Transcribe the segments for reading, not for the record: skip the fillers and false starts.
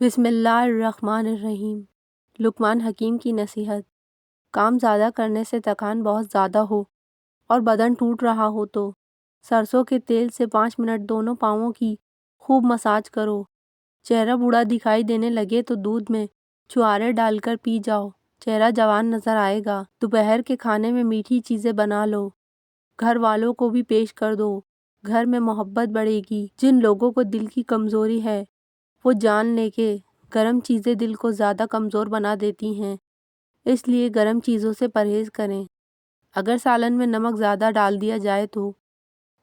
بسم اللہ الرحمن الرحیم۔ لقمان حکیم کی نصیحت۔ کام زیادہ کرنے سے تھکان بہت زیادہ ہو اور بدن ٹوٹ رہا ہو تو سرسوں کے تیل سے 5 منٹ دونوں پاؤں کی خوب مساج کرو۔ چہرہ بوڑھا دکھائی دینے لگے تو دودھ میں چھوارے ڈال کر پی جاؤ، چہرہ جوان نظر آئے گا۔ دوپہر کے کھانے میں میٹھی چیزیں بنا لو، گھر والوں کو بھی پیش کر دو، گھر میں محبت بڑھے گی۔ جن لوگوں کو دل کی کمزوری ہے وہ جان لے کہ گرم چیزیں دل کو زیادہ کمزور بنا دیتی ہیں، اس لیے گرم چیزوں سے پرہیز کریں۔ اگر سالن میں نمک زیادہ ڈال دیا جائے تو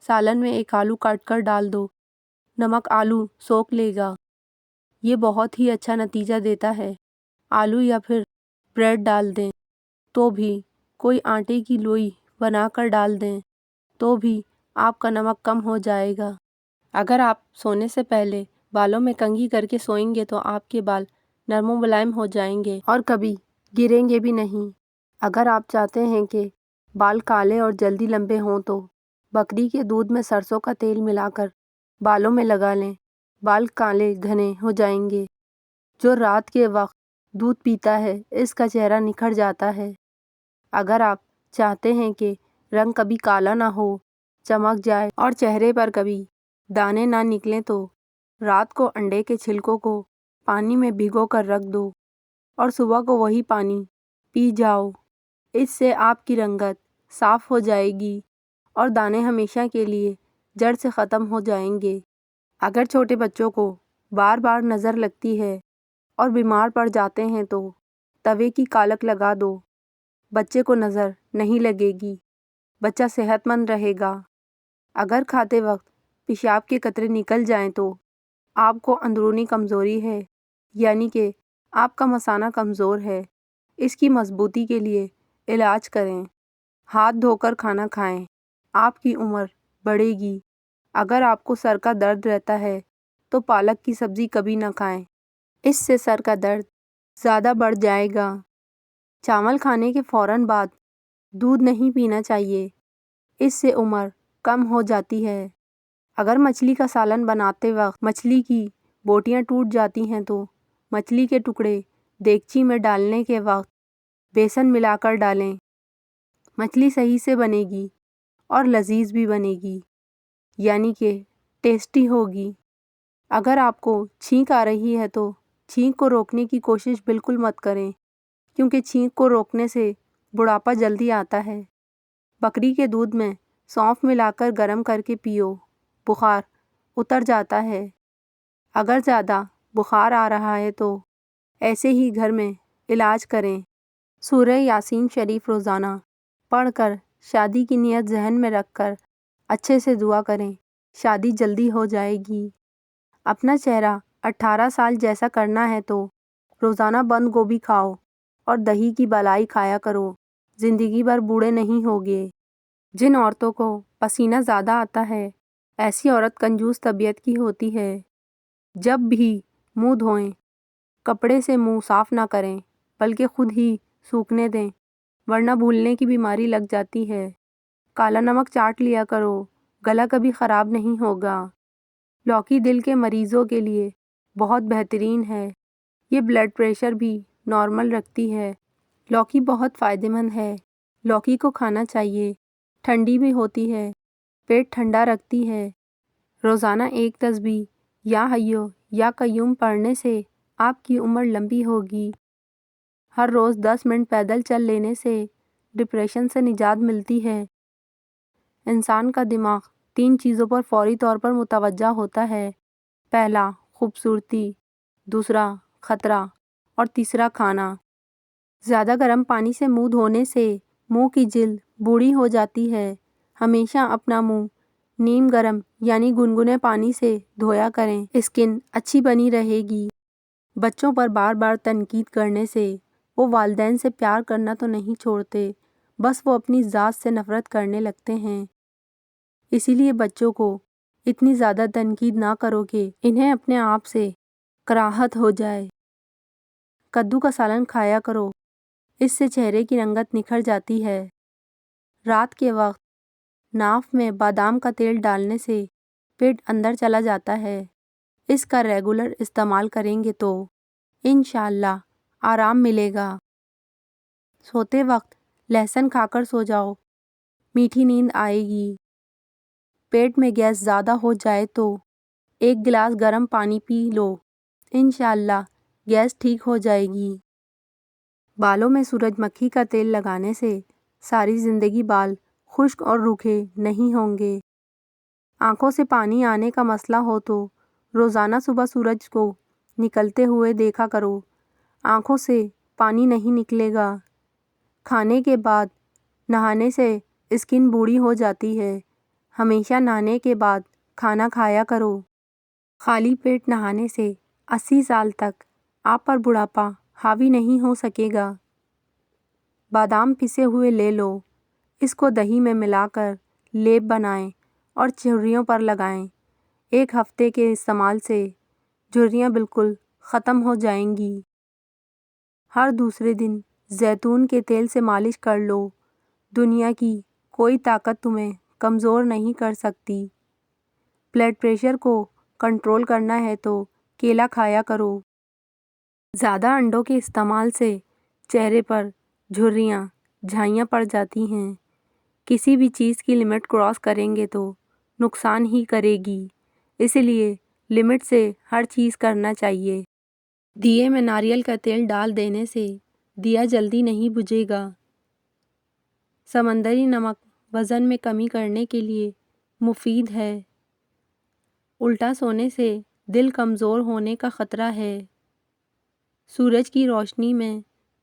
سالن میں ایک آلو کاٹ کر ڈال دو، نمک آلو سوکھ لے گا، یہ بہت ہی اچھا نتیجہ دیتا ہے۔ آلو یا پھر بریڈ ڈال دیں تو بھی، کوئی آٹے کی لوئی بنا کر ڈال دیں تو بھی آپ کا نمک کم ہو جائے گا۔ اگر آپ سونے سے پہلے بالوں میں کنگھی کر کے سوئیں گے تو آپ کے بال نرم و ملائم ہو جائیں گے اور کبھی گریں گے بھی نہیں۔ اگر آپ چاہتے ہیں کہ بال کالے اور جلدی لمبے ہوں تو بکری کے دودھ میں سرسوں کا تیل ملا کر بالوں میں لگا لیں، بال کالے گھنے ہو جائیں گے۔ جو رات کے وقت دودھ پیتا ہے اس کا چہرہ نکھر جاتا ہے۔ اگر آپ چاہتے ہیں کہ رنگ کبھی کالا نہ ہو، چمک جائے اور چہرے پر کبھی دانے نہ نکلیں تو رات کو انڈے کے چھلکوں کو پانی میں بھگو کر رکھ دو اور صبح کو وہی پانی پی جاؤ۔ اس سے آپ کی رنگت صاف ہو جائے گی اور دانے ہمیشہ کے لیے جڑ سے ختم ہو جائیں گے۔ اگر چھوٹے بچوں کو بار بار نظر لگتی ہے اور بیمار پڑ جاتے ہیں تو توے کی کالک لگا دو، بچے کو نظر نہیں لگے گی، بچہ صحت مند رہے گا۔ اگر کھاتے وقت پیشاب کے قطرے نکل جائیں تو آپ کو اندرونی کمزوری ہے، یعنی کہ آپ کا مثانہ کمزور ہے، اس کی مضبوطی کے لیے علاج کریں۔ ہاتھ دھو کر کھانا کھائیں، آپ کی عمر بڑھے گی۔ اگر آپ کو سر کا درد رہتا ہے تو پالک کی سبزی کبھی نہ کھائیں، اس سے سر کا درد زیادہ بڑھ جائے گا۔ چاول کھانے کے فوراً بعد دودھ نہیں پینا چاہیے، اس سے عمر کم ہو جاتی ہے۔ اگر مچھلی کا سالن بناتے وقت مچھلی کی بوٹیاں ٹوٹ جاتی ہیں تو مچھلی کے ٹکڑے دیگچی میں ڈالنے کے وقت بیسن ملا کر ڈالیں، مچھلی صحیح سے بنے گی اور لذیذ بھی بنے گی، یعنی کہ ٹیسٹی ہوگی۔ اگر آپ کو چھینک آ رہی ہے تو چھینک کو روکنے کی کوشش بالکل مت کریں، کیونکہ چھینک کو روکنے سے بڑھاپا جلدی آتا ہے۔ بکری کے دودھ میں سونف ملا کر گرم کر کے پیو، بخار اتر جاتا ہے۔ اگر زیادہ بخار آ رہا ہے تو ایسے ہی گھر میں علاج کریں۔ سورہ یاسین شریف روزانہ پڑھ کر شادی کی نیت ذہن میں رکھ کر اچھے سے دعا کریں، شادی جلدی ہو جائے گی۔ اپنا چہرہ 18 سال جیسا کرنا ہے تو روزانہ بند گوبھی کھاؤ اور دہی کی بالائی کھایا کرو، زندگی بھر بوڑھے نہیں ہوگے۔ جن عورتوں کو پسینہ زیادہ آتا ہے ایسی عورت کنجوس طبیعت کی ہوتی ہے۔ جب بھی منہ دھوئیں کپڑے سے منہ صاف نہ کریں بلکہ خود ہی سوکھنے دیں، ورنہ بھولنے کی بیماری لگ جاتی ہے۔ کالا نمک چاٹ لیا کرو، گلا کبھی خراب نہیں ہوگا۔ لوکی دل کے مریضوں کے لیے بہت بہترین ہے، یہ بلڈ پریشر بھی نارمل رکھتی ہے۔ لوکی بہت فائدہ مند ہے، لوکی کو کھانا چاہیے، ٹھنڈی بھی ہوتی ہے، پیٹ ٹھنڈا رکھتی ہے۔ روزانہ ایک تسبیح یا حیو یا قیوم پڑھنے سے آپ کی عمر لمبی ہوگی۔ ہر روز 10 منٹ پیدل چل لینے سے ڈپریشن سے نجات ملتی ہے۔ انسان کا دماغ 3 چیزوں پر فوری طور پر متوجہ ہوتا ہے، پہلا خوبصورتی، دوسرا خطرہ اور تیسرا کھانا۔ زیادہ گرم پانی سے منہ دھونے سے منہ کی جلد بوڑھی ہو جاتی ہے۔ ہمیشہ اپنا منہ نیم گرم یعنی گنگنے پانی سے دھویا کریں، اسکن اچھی بنی رہے گی۔ بچوں پر بار بار تنقید کرنے سے وہ والدین سے پیار کرنا تو نہیں چھوڑتے، بس وہ اپنی ذات سے نفرت کرنے لگتے ہیں۔ اسی لیے بچوں کو اتنی زیادہ تنقید نہ کرو کہ انہیں اپنے آپ سے کراہت ہو جائے۔ کدو کا سالن کھایا کرو، اس سے چہرے کی رنگت نکھر جاتی ہے۔ رات کے وقت ناف میں بادام کا تیل ڈالنے سے پیٹ اندر چلا جاتا ہے، اس کا ریگولر استعمال کریں گے تو انشاءاللہ آرام ملے گا۔ سوتے وقت لہسن کھا کر سو جاؤ، میٹھی نیند آئے گی۔ پیٹ میں گیس زیادہ ہو جائے تو 1 گلاس گرم پانی پی لو، انشاءاللہ گیس ٹھیک ہو جائے گی۔ بالوں میں سورج مکھی کا تیل لگانے سے ساری زندگی بال خشک اور روکھے نہیں ہوں گے۔ آنکھوں سے پانی آنے کا مسئلہ ہو تو روزانہ صبح سورج کو نکلتے ہوئے دیکھا کرو، آنکھوں سے پانی نہیں نکلے گا۔ کھانے کے بعد نہانے سے اسکن بوڑھی ہو جاتی ہے، ہمیشہ نہانے کے بعد کھانا کھایا کرو۔ خالی پیٹ نہانے سے 80 سال تک آپ پر بڑھاپا حاوی نہیں ہو سکے گا۔ بادام پسے ہوئے لے لو، اس کو دہی میں ملا کر لیپ بنائیں اور جھریوں پر لگائیں۔ 1 ہفتے کے استعمال سے جھریاں بالکل ختم ہو جائیں گی۔ ہر دوسرے دن زیتون کے تیل سے مالش کر لو، دنیا کی کوئی طاقت تمہیں کمزور نہیں کر سکتی۔ بلڈ پریشر کو کنٹرول کرنا ہے تو کیلا کھایا کرو۔ زیادہ انڈوں کے استعمال سے چہرے پر جھریاں، جھائیاں پڑ جاتی ہیں۔ کسی بھی چیز کی لمٹ کراس کریں گے تو نقصان ہی کرے گی، اس لیے لمٹ سے ہر چیز کرنا چاہیے۔ دیے میں ناریل کا تیل ڈال دینے سے دیا جلدی نہیں بجھے گا۔ سمندری نمک وزن میں کمی کرنے کے لیے مفید ہے۔ الٹا سونے سے دل کمزور ہونے کا خطرہ ہے۔ سورج کی روشنی میں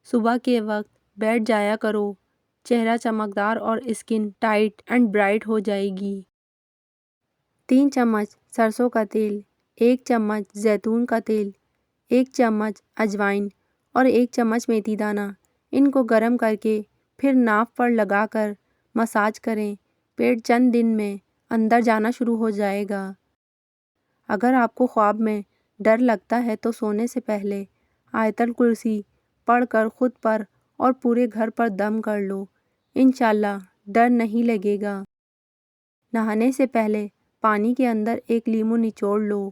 صبح کے وقت بیٹھ جایا کرو، چہرہ چمکدار اور اسکن ٹائٹ اینڈ برائٹ ہو جائے گی۔ 3 چمچ سرسوں کا تیل، 1 چمچ زیتون کا تیل، 1 چمچ اجوائن اور 1 چمچ میتھی دانہ، ان کو گرم کر کے پھر ناف پر لگا کر مساج کریں۔ پیٹ چند دن میں اندر جانا شروع ہو جائے گا۔ اگر آپ کو خواب میں ڈر لگتا ہے تو سونے سے پہلے آیت الکرسی پڑھ کر خود پر اور پورے گھر پر دم کر لو، انشاءاللہ ڈر نہیں لگے گا۔ نہانے سے پہلے پانی کے اندر 1 لیموں نچوڑ لو۔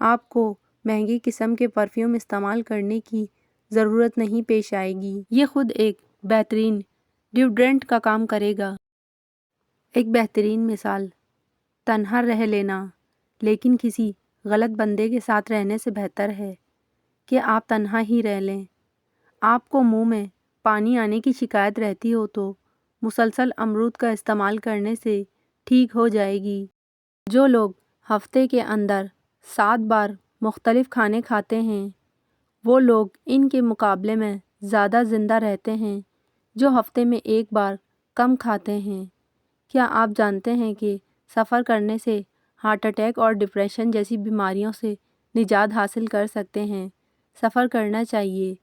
آپ کو مہنگی قسم کے پرفیوم استعمال کرنے کی ضرورت نہیں پیش آئے گی، یہ خود ایک بہترین ڈیوڈرنٹ کا کام کرے گا۔ ایک بہترین مثال تنہا رہ لینا، لیکن کسی غلط بندے کے ساتھ رہنے سے بہتر ہے کہ آپ تنہا ہی رہ لیں۔ آپ کو منہ میں پانی آنے کی شکایت رہتی ہو تو مسلسل امرود کا استعمال کرنے سے ٹھیک ہو جائے گی۔ جو لوگ ہفتے کے اندر 7 بار مختلف کھانے کھاتے ہیں، وہ لوگ ان کے مقابلے میں زیادہ زندہ رہتے ہیں جو ہفتے میں 1 بار کم کھاتے ہیں۔ کیا آپ جانتے ہیں کہ سفر کرنے سے ہارٹ اٹیک اور ڈپریشن جیسی بیماریوں سے نجات حاصل کر سکتے ہیں؟ سفر کرنا چاہیے۔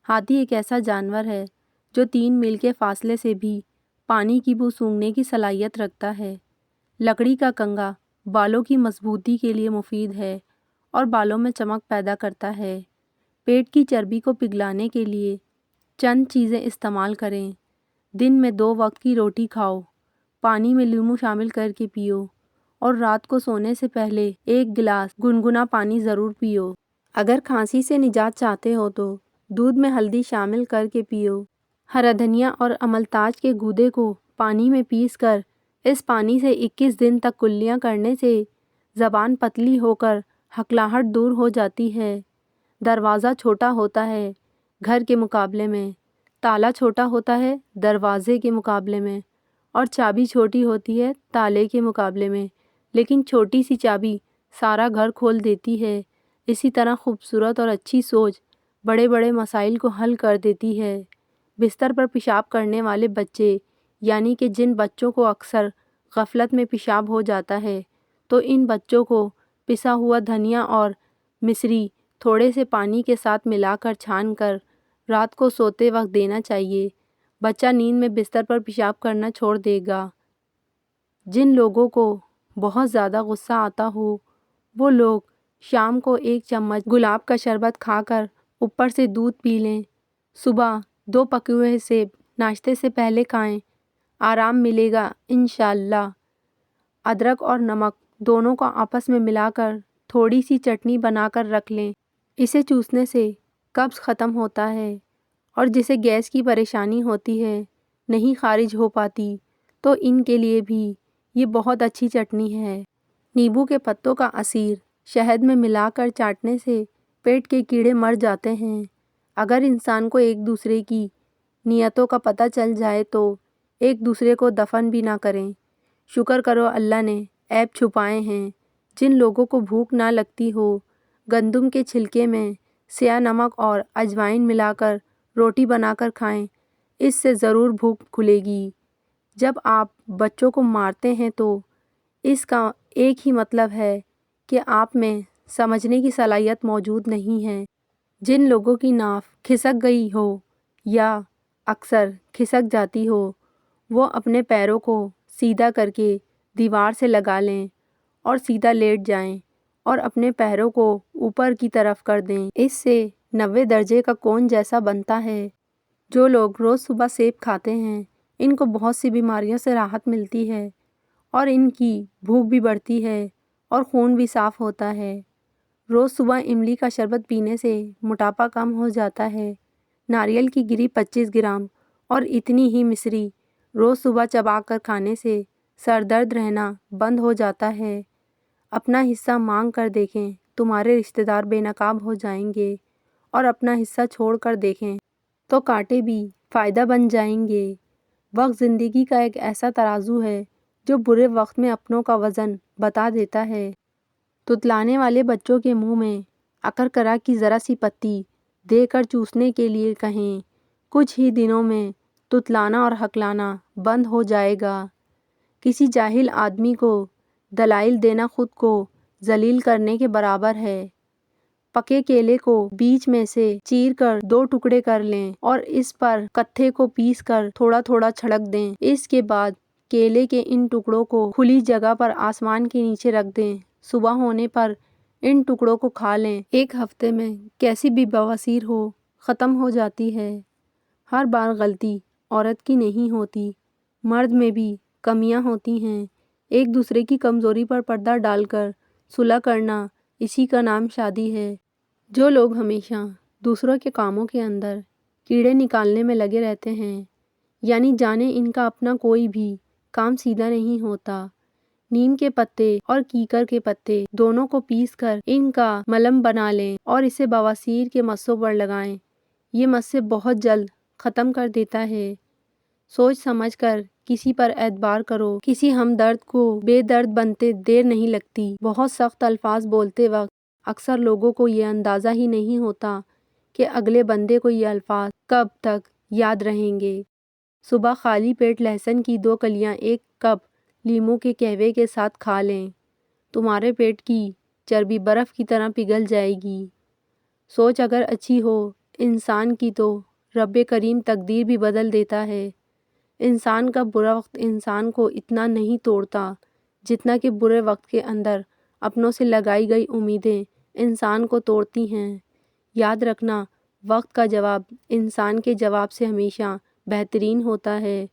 ہاتھی ایک ایسا جانور ہے جو 3 میل کے فاصلے سے بھی پانی کی بو سونگھنے کی صلاحیت رکھتا ہے۔ لکڑی کا کنگھا بالوں کی مضبوطی کے لیے مفید ہے اور بالوں میں چمک پیدا کرتا ہے۔ پیٹ کی چربی کو پگھلانے کے لیے چند چیزیں استعمال کریں۔ دن میں 2 وقت کی روٹی کھاؤ، پانی میں لیموں شامل کر کے پیو اور رات کو سونے سے پہلے 1 گلاس گنگنا پانی ضرور پیو۔ اگر کھانسی سے نجات چاہتے ہو تو دودھ میں ہلدی شامل کر کے پیو۔ ہرا دھنیا اور املتاج کے گودے کو پانی میں پیس کر اس پانی سے 21 دن تک کلیاں کرنے سے زبان پتلی ہو کر ہکلاہٹ دور ہو جاتی ہے۔ دروازہ چھوٹا ہوتا ہے گھر کے مقابلے میں، تالا چھوٹا ہوتا ہے دروازے کے مقابلے میں، اور چابی چھوٹی ہوتی ہے تالے کے مقابلے میں، لیکن چھوٹی سی چابی سارا گھر کھول دیتی ہے۔ اسی طرح خوبصورت اور اچھی سوچ بڑے بڑے مسائل کو حل کر دیتی ہے۔ بستر پر پیشاب کرنے والے بچے، یعنی کہ جن بچوں کو اکثر غفلت میں پیشاب ہو جاتا ہے، تو ان بچوں کو پسا ہوا دھنیا اور مصری تھوڑے سے پانی کے ساتھ ملا کر چھان کر رات کو سوتے وقت دینا چاہیے۔ بچہ نیند میں بستر پر پیشاب کرنا چھوڑ دے گا۔ جن لوگوں کو بہت زیادہ غصہ آتا ہو، وہ لوگ شام کو 1 چمچ گلاب کا شربت کھا کر اوپر سے دودھ پی لیں۔ صبح 2 پکے ہوئے سیب ناشتے سے پہلے کھائیں، آرام ملے گا انشاءاللہ۔ ادرک اور نمک دونوں کو آپس میں ملا کر تھوڑی سی چٹنی بنا کر رکھ لیں، اسے چوسنے سے قبض ختم ہوتا ہے، اور جسے گیس کی پریشانی ہوتی ہے، نہیں خارج ہو پاتی، تو ان کے لیے بھی یہ بہت اچھی چٹنی ہے۔ نیبو کے پتوں کا عصیر شہد میں ملا کر چاٹنے سے پیٹ کے کیڑے مر جاتے ہیں۔ اگر انسان کو ایک دوسرے کی نیتوں کا پتہ چل جائے تو ایک دوسرے کو دفن بھی نہ کریں۔ شکر کرو اللہ نے عیب چھپائے ہیں۔ جن لوگوں کو بھوک نہ لگتی ہو، گندم کے چھلکے میں سیاہ نمک اور اجوائن ملا کر روٹی بنا کر کھائیں، اس سے ضرور بھوک کھلے گی۔ جب آپ بچوں کو مارتے ہیں تو اس کا ایک ہی مطلب ہے کہ آپ میں سمجھنے کی صلاحیت موجود نہیں ہے۔ جن لوگوں کی ناف کھسک گئی ہو یا اکثر کھسک جاتی ہو، وہ اپنے پیروں کو سیدھا کر کے دیوار سے لگا لیں اور سیدھا لیٹ جائیں اور اپنے پیروں کو اوپر کی طرف کر دیں۔ اس سے 90 درجے کا کون جیسا بنتا ہے۔ جو لوگ روز صبح سیب کھاتے ہیں، ان کو بہت سی بیماریوں سے راحت ملتی ہے اور ان کی بھوک بھی بڑھتی ہے اور خون بھی صاف ہوتا ہے۔ روز صبح املی کا شربت پینے سے موٹاپا کم ہو جاتا ہے۔ ناریل کی گری 25 گرام اور اتنی ہی مصری روز صبح چبا کر کھانے سے سر درد رہنا بند ہو جاتا ہے۔ اپنا حصہ مانگ کر دیکھیں، تمہارے رشتہ دار بے نقاب ہو جائیں گے، اور اپنا حصہ چھوڑ کر دیکھیں تو کانٹے بھی فائدہ بن جائیں گے۔ وقت زندگی کا ایک ایسا ترازو ہے جو برے وقت میں اپنوں کا وزن بتا دیتا ہے۔ تتلانے والے بچوں کے منہ میں اکرکرا کی ذرا سی پتی دے کر چوسنے کے لیے کہیں، کچھ ہی دنوں میں تتلانا اور ہکلانا بند ہو جائے گا۔ کسی جاہل آدمی کو دلائل دینا خود کو ذلیل کرنے کے برابر ہے۔ پکے کیلے کو بیچ میں سے چیر کر 2 ٹکڑے کر لیں اور اس پر کتھے کو پیس کر تھوڑا تھوڑا چھڑک دیں۔ اس کے بعد کیلے کے ان ٹکڑوں کو کھلی جگہ پر آسمان کے نیچے رکھ دیں۔ صبح ہونے پر ان ٹکڑوں کو کھا لیں۔ ایک ہفتے میں کیسی بھی بواسیر ہو ختم ہو جاتی ہے۔ ہر بار غلطی عورت کی نہیں ہوتی، مرد میں بھی کمیاں ہوتی ہیں۔ ایک دوسرے کی کمزوری پر پردہ ڈال کر صلح کرنا، اسی کا نام شادی ہے۔ جو لوگ ہمیشہ دوسروں کے کاموں کے اندر کیڑے نکالنے میں لگے رہتے ہیں، یعنی جانے ان کا اپنا کوئی بھی کام سیدھا نہیں ہوتا۔ نیم کے پتے اور کیکر کے پتے دونوں کو پیس کر ان کا ملہم بنا لیں اور اسے بواسیر کے مسوں پر لگائیں۔ یہ مسے بہت جلد ختم کر دیتا ہے۔ سوچ سمجھ کر کسی پر اعتبار کرو، کسی ہمدرد کو بے درد بنتے دیر نہیں لگتی۔ بہت سخت الفاظ بولتے وقت اکثر لوگوں کو یہ اندازہ ہی نہیں ہوتا کہ اگلے بندے کو یہ الفاظ کب تک یاد رہیں گے۔ صبح خالی پیٹ لہسن کی 2 کلیاں 1 کپ لیموں کے قہوے کے ساتھ کھا لیں، تمہارے پیٹ کی چربی برف کی طرح پگھل جائے گی۔ سوچ اگر اچھی ہو انسان کی تو رب کریم تقدیر بھی بدل دیتا ہے۔ انسان کا برا وقت انسان کو اتنا نہیں توڑتا جتنا کہ برے وقت کے اندر اپنوں سے لگائی گئی امیدیں انسان کو توڑتی ہیں۔ یاد رکھنا، وقت کا جواب انسان کے جواب سے ہمیشہ بہترین ہوتا ہے۔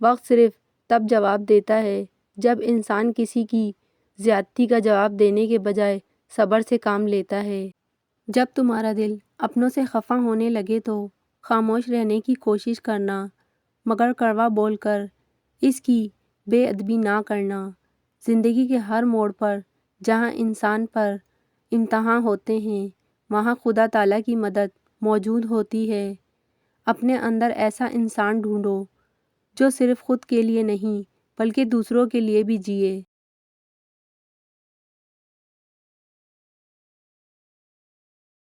وقت صرف تب جواب دیتا ہے جب انسان کسی کی زیادتی کا جواب دینے کے بجائے صبر سے کام لیتا ہے۔ جب تمہارا دل اپنوں سے خفا ہونے لگے تو خاموش رہنے کی کوشش کرنا، مگر کڑوا بول کر اس کی بے ادبی نہ کرنا۔ زندگی کے ہر موڑ پر جہاں انسان پر امتحان ہوتے ہیں، وہاں خدا تعالیٰ کی مدد موجود ہوتی ہے۔ اپنے اندر ایسا انسان ڈھونڈو جو صرف خود کے لیے نہیں بلکہ دوسروں کے لیے بھی جیے۔